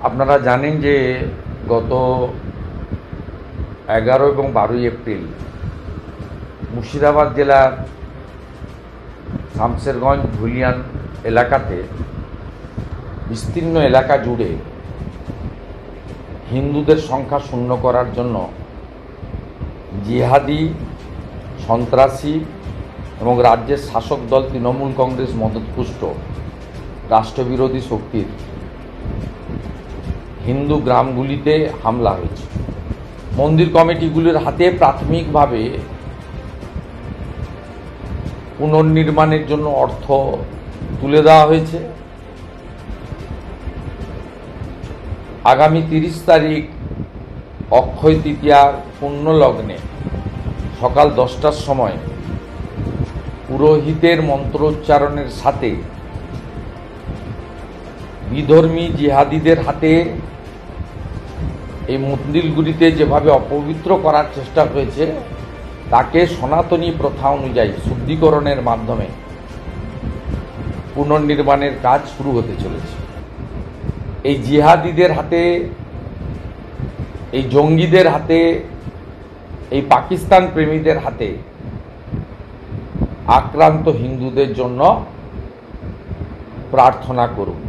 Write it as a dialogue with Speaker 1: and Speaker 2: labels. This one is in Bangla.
Speaker 1: আপনারা জানেন যে গত 11 এবং 12 এপ্রিল মুর্শিদাবাদ জেলার শামসেরগঞ্জ ধুলিয়ান এলাকাতে বিস্তীর্ণ এলাকা জুড়ে হিন্দুদের সংখ্যা শূন্য করার জন্য জিহাদি, সন্ত্রাসী এবং রাজ্যের শাসক দল তৃণমূল কংগ্রেস মদতপুষ্ট রাষ্ট্রবিরোধী শক্তির হিন্দু গ্রামগুলিতে হামলা হয়েছে। মন্দির কমিটিগুলির হাতে প্রাথমিকভাবে পুনর্নির্মাণের জন্য অর্থ তুলে দেওয়া হয়েছে। আগামী 30 তারিখ অক্ষয় তৃতীয়ার পুণ্যলগ্নে সকাল 10টার সময় পুরোহিতের মন্ত্রোচ্চারণের সাথে বিধর্মী জিহাদিদের হাতে এই মন্দিরগুলিতে যেভাবে অপবিত্র করার চেষ্টা হয়েছে তাকে সনাতনী প্রথা অনুযায়ী শুদ্ধিকরণের মাধ্যমে পুনর্নির্মাণের কাজ শুরু হতে চলেছে। এই জিহাদিদের হাতে, এই জঙ্গিদের হাতে, এই পাকিস্তান প্রেমীদের হাতে আক্রান্ত হিন্দুদের জন্য প্রার্থনা করুন।